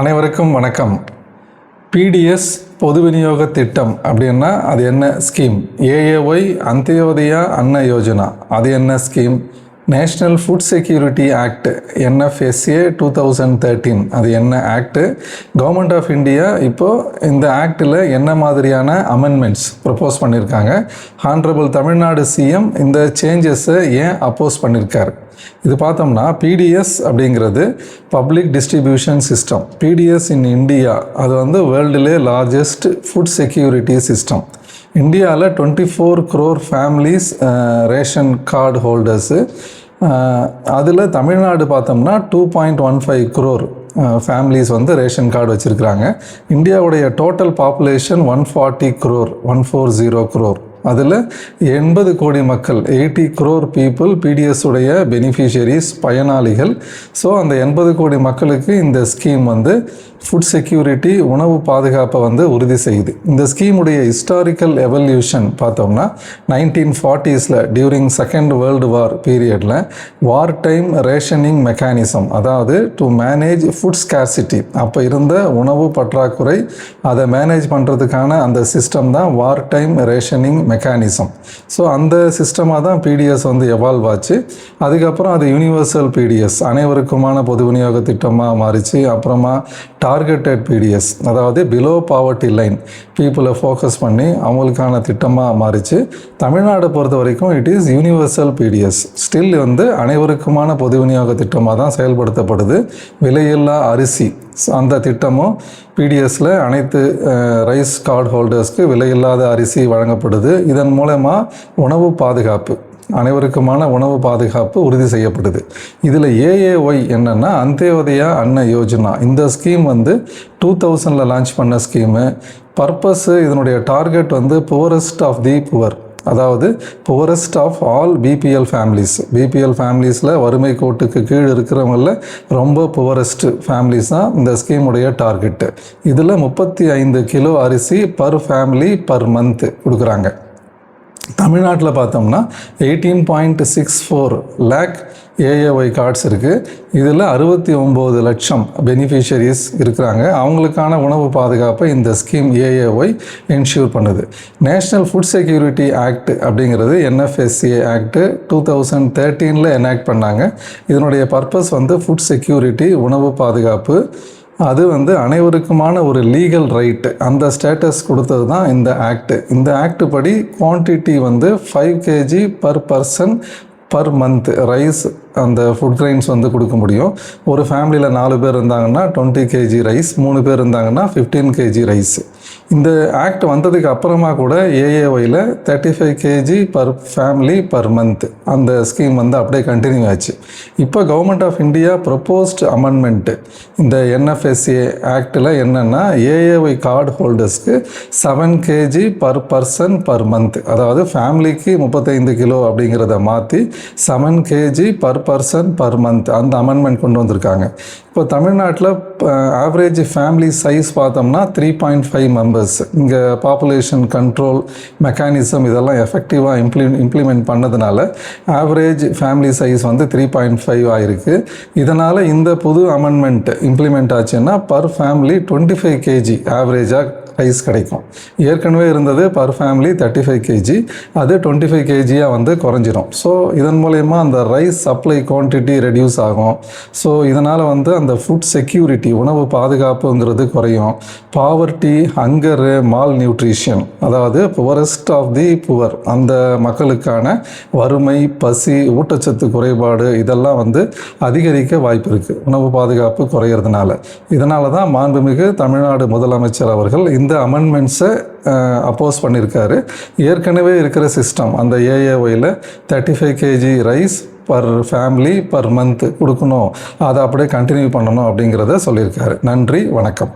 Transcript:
அனைவருக்கும் வணக்கம். பிடிஎஸ் பொது விநியோக திட்டம் அப்படின்னா அது என்ன ஸ்கீம்? ஏஏஒய் அந்தியோதயா அன்ன யோஜனா அது என்ன scheme? National food security act NFSA 2013 அது என்ன ஆக்டு? கவர்மெண்ட் ஆஃப் இந்தியா இப்போது இந்த ஆக்டில் என்ன மாதிரியான அமெண்ட்மெண்ட்ஸ் ப்ரப்போஸ் பண்ணியிருக்காங்க? ஹானரபிள் தமிழ்நாடு சிஎம் இந்த சேஞ்சஸை ஏன் அப்போஸ் பண்ணியிருக்காரு? இது பார்த்தோம்னா பிடிஎஸ் அப்படிங்கிறது public distribution system. PDS in India அது வந்து வேர்ல்டுலே லார்ஜஸ்ட் ஃபுட் செக்யூரிட்டி சிஸ்டம். இந்தியாவில் 24 crore families ration card holders. அதில் தமிழ்நாடு பார்த்தோம்னா 2.15 crore ஃபேமிலிஸ் வந்து ரேஷன் கார்டு வச்சுருக்கிறாங்க. இந்தியாவுடைய டோட்டல் பாப்புலேஷன் 140 crore. அதில் 80 கோடி மக்கள் 80 crore பீப்புள் பிடிஎஸ் உடைய பெனிஃபிஷியரிஸ் பயனாளிகள். ஸோ அந்த 80 கோடி மக்களுக்கு இந்த ஸ்கீம் வந்து ஃபுட் செக்யூரிட்டி உணவு பாதுகாப்பை வந்து உறுதி செய்யுது. இந்த ஸ்கீமுடைய ஹிஸ்டாரிக்கல் எவல்யூஷன் பார்த்தோம்னா 1940s during second world war பீரியடில் வார் டைம் ரேஷனிங் மெக்கானிசம், அதாவது டு மேனேஜ் ஃபுட் ஸ்கேர்சிட்டி, அப்போ இருந்த உணவு பற்றாக்குறை அதை மேனேஜ் பண்ணுறதுக்கான அந்த சிஸ்டம் தான் வார் டைம் ரேஷனிங் மெக்கானிசம். ஸோ அந்த சிஸ்டமாக தான் பிடிஎஸ் வந்து எவால்வ் ஆச்சு. அதுக்கப்புறம் அது யூனிவர்சல் பிடிஎஸ் அனைவருக்குமான பொது விநியோக திட்டமாக மாறிச்சு. அப்புறமா டார்கெட்டட் பிடிஎஸ், அதாவது பிலோ பாவர்ட்டி லைன் பீப்புளை ஃபோக்கஸ் பண்ணி அவங்களுக்கான திட்டமாக மாறிச்சு. தமிழ்நாடு பொறுத்த வரைக்கும் it is universal BDS. Still வந்து அனைவருக்குமான பொது விநியோக திட்டமாக தான் செயல்படுத்தப்படுது. விலையில்லா அரிசி அந்த திட்டமும் பிடிஎஸில் அனைத்து ரைஸ் கார்டு ஹோல்டர்ஸ்க்கு விலையில்லாத அரிசி வழங்கப்படுது. இதன் மூலமாக உணவு பாதுகாப்பு, அனைவருக்குமான உணவு பாதுகாப்பு உறுதி செய்யப்படுது. இதில் ஏஏஒய் என்னென்னா அந்தியோதயா அன்ன யோஜனா. இந்த ஸ்கீம் வந்து 2000 லான்ச் பண்ண ஸ்கீமு. பர்பஸ்ஸு, இதனுடைய டார்கெட் வந்து புவரஸ்ட் ஆஃப் தி புவர், அதாவது poorest of all BPL families. BPL ஃபேமிலிஸில் வறுமை கோட்டுக்கு கீழ் இருக்கிறவங்கள ரொம்ப புவரஸ்ட் ஃபேமிலிஸ் தான் இந்த ஸ்கீமுடைய டார்கெட்டு. இதில் 35 கிலோ அரிசி பர் ஃபேமிலி பர் மந்த் கொடுக்குறாங்க. தமிழ்நாட்டில் பார்த்தோம்னா 18.64 lakh ஏஏஒய் கார்ட்ஸ் இருக்குது. இதில் 69 லட்சம் பெனிஃபிஷரிஸ் இருக்கிறாங்க. அவங்களுக்கான உணவு பாதுகாப்பை இந்த ஸ்கீம் ஏஏஒய் என்ஷூர் பண்ணுது. நேஷ்னல் ஃபுட் செக்யூரிட்டி ஆக்ட் அப்படிங்கிறது NFSA ஆக்டு 2013 எனாக்ட் பண்ணாங்க. இதனுடைய பர்பஸ் வந்து ஃபுட் செக்யூரிட்டி, உணவு பாதுகாப்பு. அது வந்து அனைவருக்குமான ஒரு லீகல் ரைட்டு, அந்த ஸ்டேட்டஸ் கொடுத்தது தான் இந்த ஆக்டு. இந்த ஆக்டு படி குவான்டிட்டி வந்து 5 kg per person per month rice அந்த ஃபுட் கிரெயின்ஸ் வந்து கொடுக்க முடியும். ஒரு ஃபேமிலியில் 4 பேர் இருந்தாங்கன்னா 20 kg ரைஸ், 3 பேர் இருந்தாங்கன்னா 15 kg ரைஸ். இந்த ஆக்ட் வந்ததுக்கு அப்புறமா கூட ஏஏஒயில் 35 kg per family per month அந்த ஸ்கீம் வந்து அப்படியே கண்டினியூ ஆச்சு. இப்போ government of India proposed amendment இந்த NFSA ஆக்டில் என்னென்னா ஏஏஒய் கார்டு ஹோல்டர்ஸ்க்கு 7 kg per person per month, அதாவது ஃபேமிலிக்கு 35 கிலோ அப்படிங்கிறத மாற்றி 7 kg per person per month அந்த அமெண்ட்மெண்ட் கொண்டு வந்திருக்காங்க. இப்போ தமிழ்நாட்டில் ஆவரேஜ் ஃபேமிலி சைஸ் பார்த்தோம்னா 3.5 மெம்பர்ஸ். இங்கே பாப்புலேஷன் கண்ட்ரோல் மெக்கானிசம் இதெல்லாம் எஃபெக்டிவாக இம்ப்ளிமெண்ட் பண்ணதுனால ஆவரேஜ் ஃபேமிலி சைஸ் வந்து 3.5 ஆகிருக்கு. இதனால் இந்த புது அமெண்ட்மெண்ட் இம்ப்ளிமெண்ட் ஆச்சுன்னா பர் ஃபேமிலி 25 kg ஆவரேஜாக ரைஸ் கிடைக்கும். ஏற்கனவே இருந்தது பர் ஃபேமிலி 35 kg, அது 25 kg வந்து குறைஞ்சிரும். ஸோ இதன் மூலயமா அந்த ரைஸ் சப்ளை குவான்டிட்டி ரெடியூஸ் ஆகும். ஸோ இதனால் வந்து அந்த ஃபுட் செக்யூரிட்டி, உணவு பாதுகாப்புங்கிறது குறையும். பாவர்ட்டி, ஹங்கரு, மால் நியூட்ரிஷன், அதாவது புவரஸ்ட் ஆஃப் தி புவர் அந்த மக்களுக்கான வறுமை, பசி, ஊட்டச்சத்து குறைபாடு இதெல்லாம் வந்து அதிகரிக்க வாய்ப்பு இருக்குது உணவு பாதுகாப்பு குறையிறதுனால. இதனால தான் மாண்புமிகு தமிழ்நாடு முதலமைச்சர் அவர்கள் இந்த அமெண்ட்மெண்ட்ஸை அப்போஸ் பண்ணியிருக்காரு. ஏற்கனவே இருக்கிற சிஸ்டம் அந்த ஏஏஒயில் 35 kg rice per family per month கொடுக்கணும், அதை அப்படியே கண்டினியூ பண்ணணும் அப்படிங்கிறத சொல்லியிருக்காரு. நன்றி, வணக்கம்.